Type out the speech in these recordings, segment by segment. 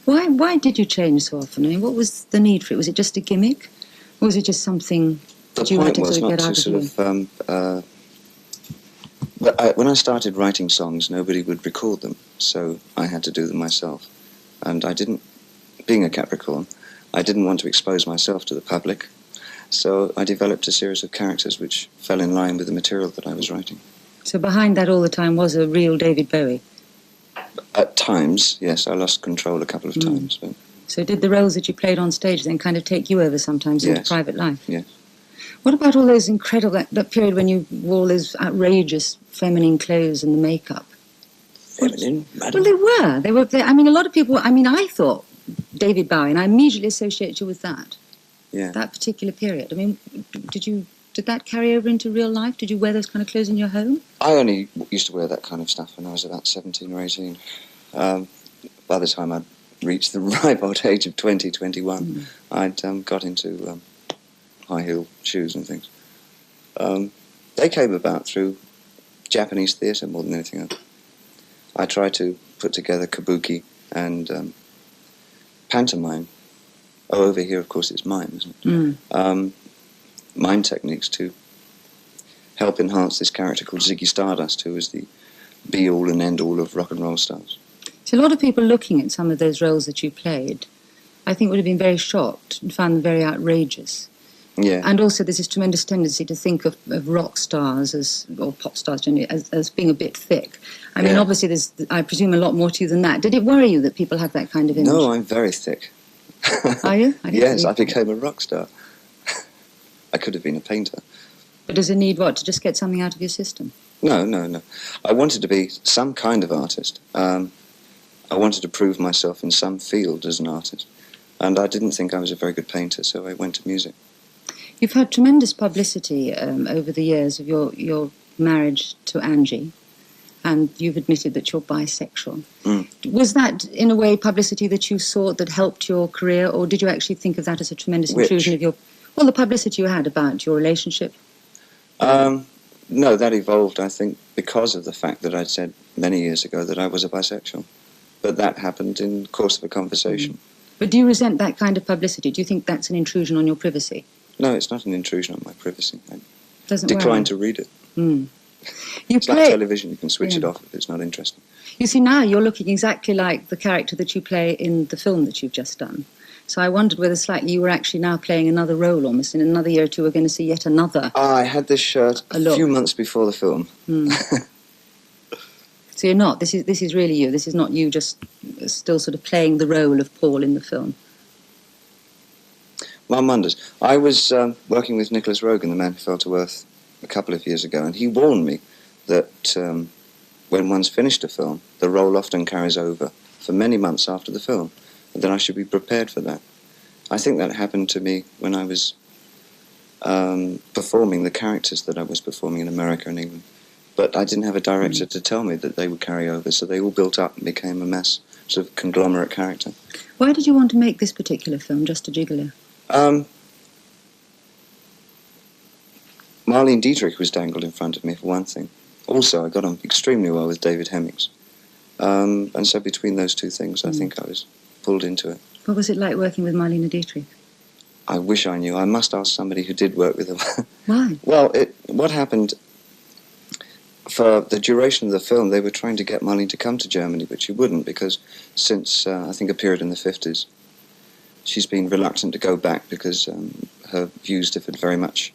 Why did you change so often? I mean, what was the need for it? Was it just a gimmick? Or was it just something that you had to sort of get out of you? When I started writing songs, nobody would record them, so I had to do them myself. And I didn't, being a Capricorn, I didn't want to expose myself to the public, so I developed a series of characters which fell in line with the material that I was writing. So behind that all the time was a real David Bowie? At times, yes, I lost control a couple of times. But so did the roles that you played on stage then kind of take you over sometimes into private life? Yes. What about all those incredible, that period when you wore all those outrageous feminine clothes and the makeup? Feminine, madam? Well, they were. I mean, a lot of people, I thought David Bowie, and I immediately associate you with that. Yeah. That particular period. I mean, did that carry over into real life? Did you wear those kind of clothes in your home? I only used to wear that kind of stuff when I was about 17 or 18. By the time I'd reached the ripe old age of 20, 21, I'd got into high-heel shoes and things. They came about through Japanese theatre more than anything else. I tried to put together kabuki and pantomime. Oh, over here, of course, it's mime, isn't it? Mime techniques to help enhance this character called Ziggy Stardust, who was the be-all and end-all of rock and roll stars. So a lot of people looking at some of those roles that you played, I think would have been very shocked and found them very outrageous. Yeah. And also there's this tremendous tendency to think of rock stars or pop stars generally as being a bit thick. I mean, obviously there's, I presume, a lot more to you than that. Did it worry you that people have that kind of image? No, I'm very thick. Are you? Yes, I became a rock star. I could have been a painter. But does it need what? To just get something out of your system? No. I wanted to be some kind of artist. I wanted to prove myself in some field as an artist. And I didn't think I was a very good painter, so I went to music. You've had tremendous publicity over the years of your marriage to Angie, and you've admitted that you're bisexual. Was that, in a way, publicity that you sought that helped your career, or did you actually think of that as a tremendous intrusion of your... Well, the publicity you had about your relationship? No, that evolved, I think, because of the fact that I'd said many years ago that I was a bisexual. But that happened in the course of a conversation. But do you resent that kind of publicity? Do you think that's an intrusion on your privacy? No, it's not an intrusion on my privacy. I Doesn't decline to read it. It's like television, you can switch it off if it's not interesting. You see, now you're looking exactly like the character that you play in the film that you've just done. So I wondered whether slightly you were actually now playing another role almost. In another year or two we're going to see yet another. I had this shirt a few months before the film. So you're not, this is really you. This is not you just still sort of playing the role of Paul in the film. One wonders. I was working with Nicholas Rogan, the man who fell to earth, a couple of years ago, and he warned me that when one's finished a film, the role often carries over for many months after the film, and that I should be prepared for that. I think that happened to me when I was performing the characters that I was performing in America and England. But I didn't have a director to tell me that they would carry over, so they all built up and became a mass sort of conglomerate character. Why did you want to make this particular film, Just a Gigolo? Marlene Dietrich was dangled in front of me, for one thing. Also, I got on extremely well with David Hemmings. And so between those two things, I think I was pulled into it. What was it like working with Marlene Dietrich? I wish I knew. I must ask somebody who did work with her. Why? Well, what happened... For the duration of the film, they were trying to get Marlene to come to Germany, but she wouldn't, because since, I think, a period in the 50s, she's been reluctant to go back because her views differed very much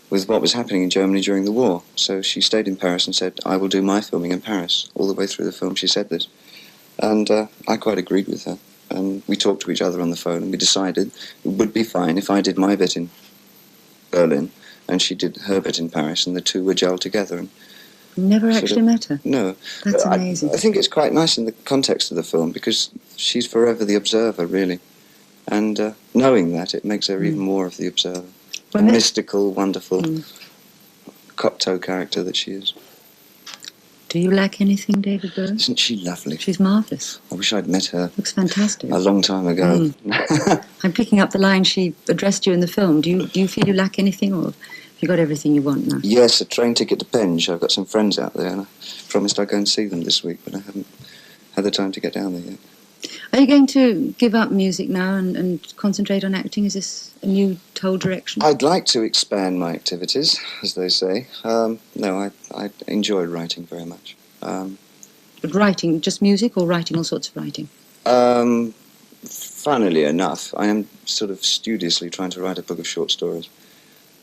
with what was happening in Germany during the war. So she stayed in Paris and said, I will do my filming in Paris. All the way through the film she said this. And I quite agreed with her. And we talked to each other on the phone, and we decided it would be fine if I did my bit in Berlin, and she did her bit in Paris, and the two were gelled together. And never actually met her? No. That's amazing. I think it's quite nice in the context of the film, because she's forever the observer, really. And knowing that, it makes her even more of the observer. The mystical, wonderful, Cocteau character that she is. Do you lack anything, David Bowie? Isn't she lovely? She's marvellous. I wish I'd met her. Looks fantastic. A long time ago. I'm picking up the line she addressed you in the film. Do you feel you lack anything, or have you got everything you want now? Yes, a train ticket to Penge. I've got some friends out there, and I promised I'd go and see them this week, but I haven't had the time to get down there yet. Are you going to give up music now and concentrate on acting? Is this a new whole direction? I'd like to expand my activities, as they say. No, I enjoy writing very much. But writing, just music, or writing all sorts of writing? Funnily enough, I am sort of studiously trying to write a book of short stories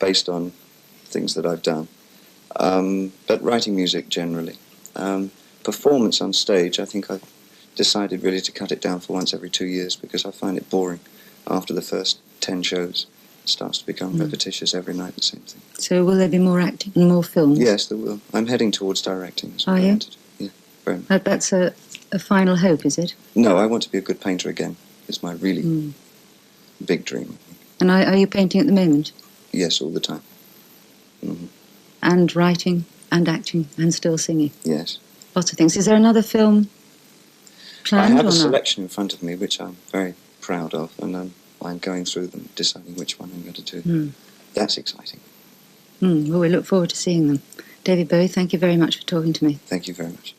based on things that I've done. But writing music generally. Performance on stage, I think I've decided really to cut it down for once every 2 years because I find it boring after the first 10 shows. It starts to become repetitious every night, the same thing. So will there be more acting and more films? Yes, there will. I'm heading towards directing. Are you? Yeah, very much. That's a final hope, is it? No, I want to be a good painter again. It's my really big dream. And are you painting at the moment? Yes, all the time. And writing and acting and still singing? Yes. Lots of things. Is there another film planned I have or a not? selection in front of me which I'm very proud of, and I'm going through them, deciding which one I'm going to do. That's exciting. Well, we look forward to seeing them. David Bowie, thank you very much for talking to me. Thank you very much.